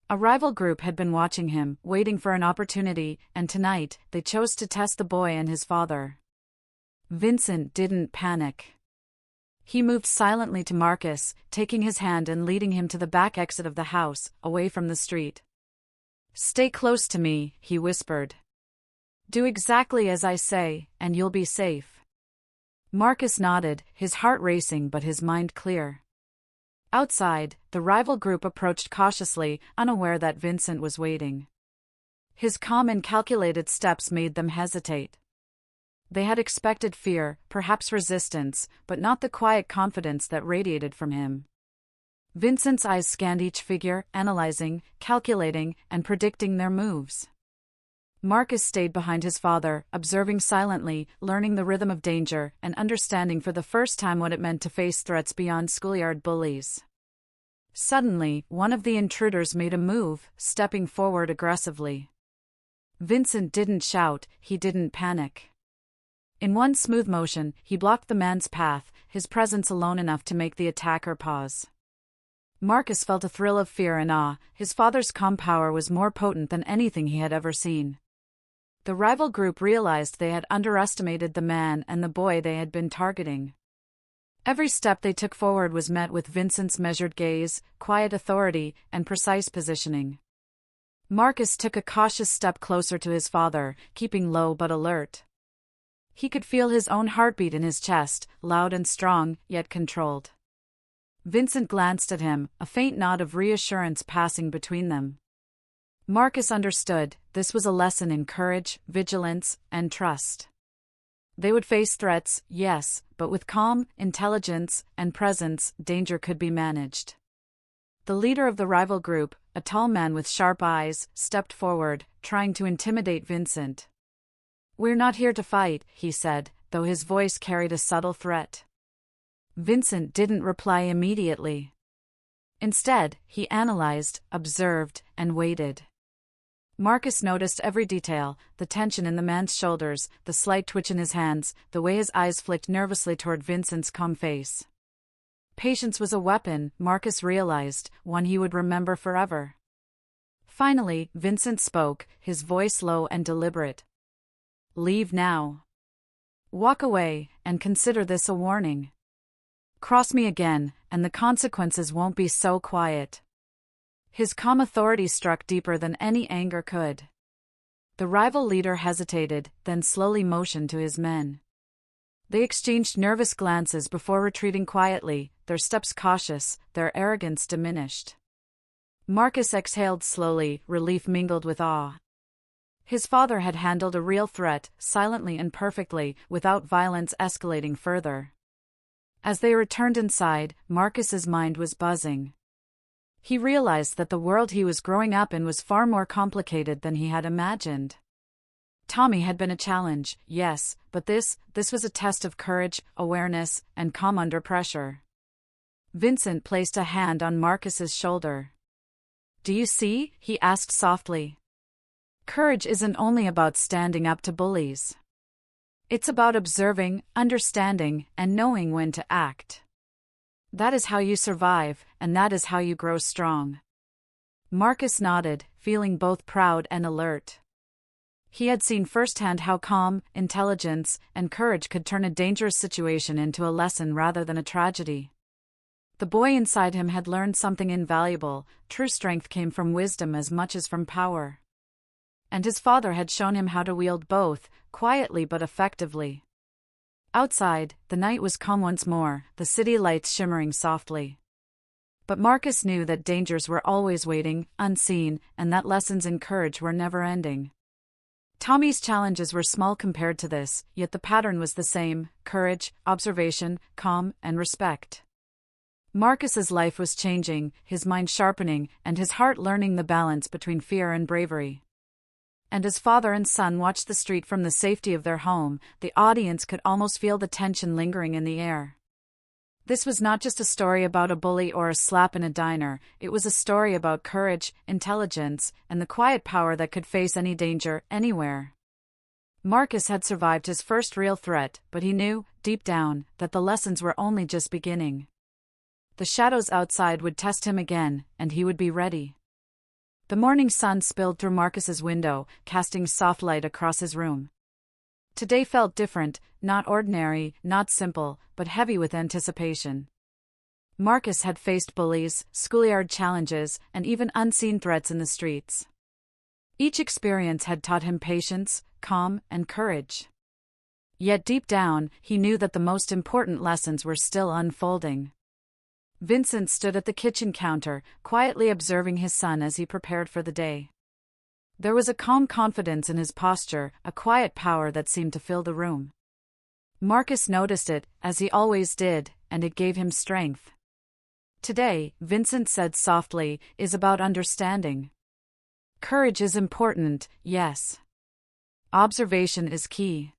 A rival group had been watching him, waiting for an opportunity, and tonight, they chose to test the boy and his father. Vincent didn't panic. He moved silently to Marcus, taking his hand and leading him to the back exit of the house, away from the street. "Stay close to me," he whispered. "Do exactly as I say, and you'll be safe." Marcus nodded, his heart racing but his mind clear. Outside, the rival group approached cautiously, unaware that Vincent was waiting. His calm and calculated steps made them hesitate. They had expected fear, perhaps resistance, but not the quiet confidence that radiated from him. Vincent's eyes scanned each figure, analyzing, calculating, and predicting their moves. Marcus stayed behind his father, observing silently, learning the rhythm of danger, and understanding for the first time what it meant to face threats beyond schoolyard bullies. Suddenly, one of the intruders made a move, stepping forward aggressively. Vincent didn't shout, he didn't panic. In one smooth motion, he blocked the man's path, his presence alone enough to make the attacker pause. Marcus felt a thrill of fear and awe, his father's calm power was more potent than anything he had ever seen. The rival group realized they had underestimated the man and the boy they had been targeting. Every step they took forward was met with Vincent's measured gaze, quiet authority, and precise positioning. Marcus took a cautious step closer to his father, keeping low but alert. He could feel his own heartbeat in his chest, loud and strong, yet controlled. Vincent glanced at him, a faint nod of reassurance passing between them. Marcus understood, this was a lesson in courage, vigilance, and trust. They would face threats, yes, but with calm, intelligence, and presence, danger could be managed. The leader of the rival group, a tall man with sharp eyes, stepped forward, trying to intimidate Vincent. "We're not here to fight," he said, though his voice carried a subtle threat. Vincent didn't reply immediately. Instead, he analyzed, observed, and waited. Marcus noticed every detail, the tension in the man's shoulders, the slight twitch in his hands, the way his eyes flicked nervously toward Vincent's calm face. Patience was a weapon, Marcus realized, one he would remember forever. Finally, Vincent spoke, his voice low and deliberate. "Leave now. Walk away, and consider this a warning. Cross me again, and the consequences won't be so quiet." His calm authority struck deeper than any anger could. The rival leader hesitated, then slowly motioned to his men. They exchanged nervous glances before retreating quietly, their steps cautious, their arrogance diminished. Marcus exhaled slowly, relief mingled with awe. His father had handled a real threat, silently and perfectly, without violence escalating further. As they returned inside, Marcus's mind was buzzing. He realized that the world he was growing up in was far more complicated than he had imagined. Tommy had been a challenge, yes, but this was a test of courage, awareness, and calm under pressure. Vincent placed a hand on Marcus's shoulder. "Do you see?" he asked softly. "Courage isn't only about standing up to bullies. It's about observing, understanding, and knowing when to act. That is how you survive, and that is how you grow strong." Marcus nodded, feeling both proud and alert. He had seen firsthand how calm, intelligence, and courage could turn a dangerous situation into a lesson rather than a tragedy. The boy inside him had learned something invaluable. True strength came from wisdom as much as from power. And his father had shown him how to wield both, quietly but effectively. Outside, the night was calm once more, the city lights shimmering softly. But Marcus knew that dangers were always waiting, unseen, and that lessons in courage were never ending. Tommy's challenges were small compared to this, yet the pattern was the same: courage, observation, calm, and respect. Marcus's life was changing, his mind sharpening, and his heart learning the balance between fear and bravery. And as father and son watched the street from the safety of their home, the audience could almost feel the tension lingering in the air. This was not just a story about a bully or a slap in a diner, it was a story about courage, intelligence, and the quiet power that could face any danger, anywhere. Marcus had survived his first real threat, but he knew, deep down, that the lessons were only just beginning. The shadows outside would test him again, and he would be ready. The morning sun spilled through Marcus's window, casting soft light across his room. Today felt different, not ordinary, not simple, but heavy with anticipation. Marcus had faced bullies, schoolyard challenges, and even unseen threats in the streets. Each experience had taught him patience, calm, and courage. Yet deep down, he knew that the most important lessons were still unfolding. Vincent stood at the kitchen counter, quietly observing his son as he prepared for the day. There was a calm confidence in his posture, a quiet power that seemed to fill the room. Marcus noticed it, as he always did, and it gave him strength. Today, Vincent said softly, is about understanding. Courage is important, yes. Observation is key.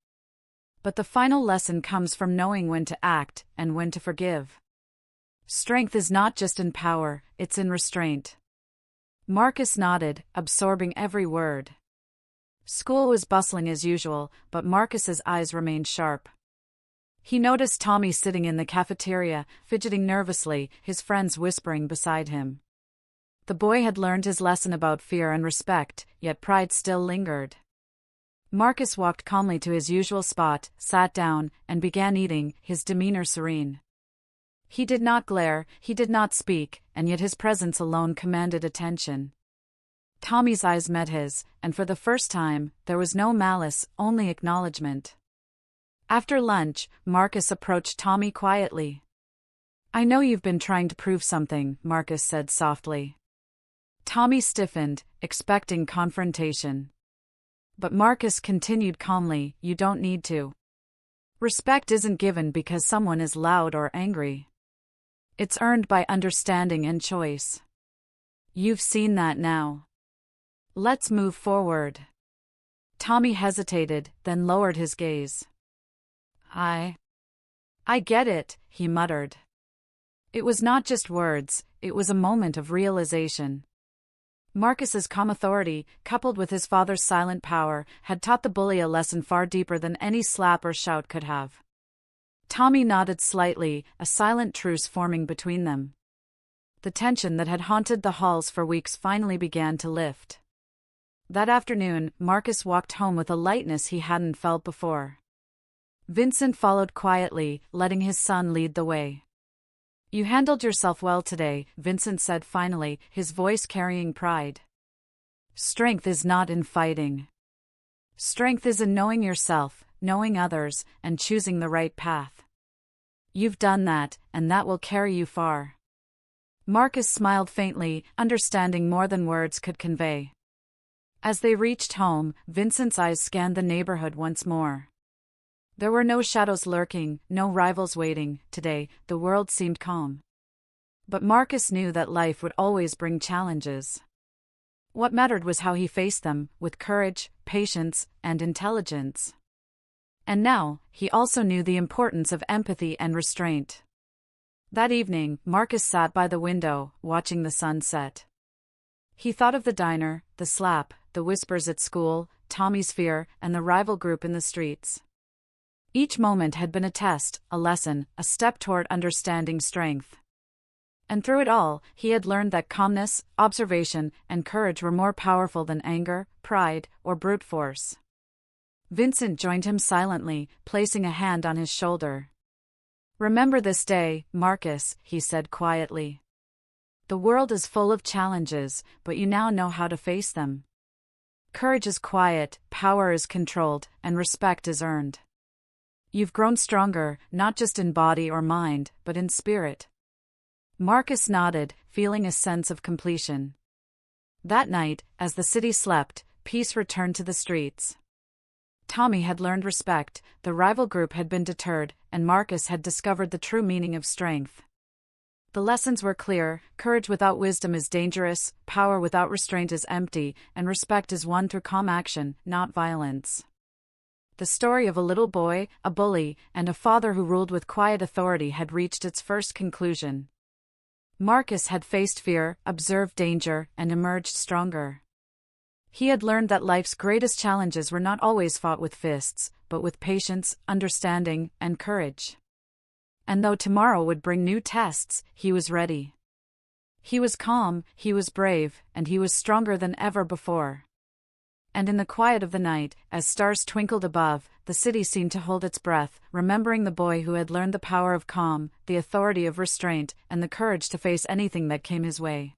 But the final lesson comes from knowing when to act and when to forgive. Strength is not just in power, it's in restraint. Marcus nodded, absorbing every word. School was bustling as usual, but Marcus's eyes remained sharp. He noticed Tommy sitting in the cafeteria, fidgeting nervously, his friends whispering beside him. The boy had learned his lesson about fear and respect, yet pride still lingered. Marcus walked calmly to his usual spot, sat down, and began eating, his demeanor serene. He did not glare, he did not speak, and yet his presence alone commanded attention. Tommy's eyes met his, and for the first time, there was no malice, only acknowledgement. After lunch, Marcus approached Tommy quietly. I know you've been trying to prove something, Marcus said softly. Tommy stiffened, expecting confrontation. But Marcus continued calmly, you don't need to. Respect isn't given because someone is loud or angry. It's earned by understanding and choice. You've seen that now. Let's move forward. Tommy hesitated, then lowered his gaze. I get it, he muttered. It was not just words, it was a moment of realization. Marcus's calm authority, coupled with his father's silent power, had taught the bully a lesson far deeper than any slap or shout could have. Tommy nodded slightly, a silent truce forming between them. The tension that had haunted the halls for weeks finally began to lift. That afternoon, Marcus walked home with a lightness he hadn't felt before. Vincent followed quietly, letting his son lead the way. You handled yourself well today, Vincent said finally, his voice carrying pride. Strength is not in fighting. Strength is in knowing yourself, knowing others, and choosing the right path. You've done that, and that will carry you far. Marcus smiled faintly, understanding more than words could convey. As they reached home, Vincent's eyes scanned the neighborhood once more. There were no shadows lurking, no rivals waiting. Today, the world seemed calm. But Marcus knew that life would always bring challenges. What mattered was how he faced them, with courage, patience, and intelligence. And now, he also knew the importance of empathy and restraint. That evening, Marcus sat by the window, watching the sun set. He thought of the diner, the slap, the whispers at school, Tommy's fear, and the rival group in the streets. Each moment had been a test, a lesson, a step toward understanding strength. And through it all, he had learned that calmness, observation, and courage were more powerful than anger, pride, or brute force. Vincent joined him silently, placing a hand on his shoulder. "Remember this day, Marcus," he said quietly. "The world is full of challenges, but you now know how to face them. Courage is quiet, power is controlled, and respect is earned. You've grown stronger, not just in body or mind, but in spirit." Marcus nodded, feeling a sense of completion. That night, as the city slept, peace returned to the streets. Tommy had learned respect, the rival group had been deterred, and Marcus had discovered the true meaning of strength. The lessons were clear: courage without wisdom is dangerous, power without restraint is empty, and respect is won through calm action, not violence. The story of a little boy, a bully, and a father who ruled with quiet authority had reached its first conclusion. Marcus had faced fear, observed danger, and emerged stronger. He had learned that life's greatest challenges were not always fought with fists, but with patience, understanding, and courage. And though tomorrow would bring new tests, he was ready. He was calm, he was brave, and he was stronger than ever before. And in the quiet of the night, as stars twinkled above, the city seemed to hold its breath, remembering the boy who had learned the power of calm, the authority of restraint, and the courage to face anything that came his way.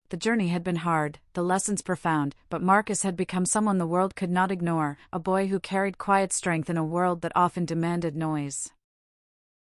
The journey had been hard, the lessons profound, but Marcus had become someone the world could not ignore, a boy who carried quiet strength in a world that often demanded noise.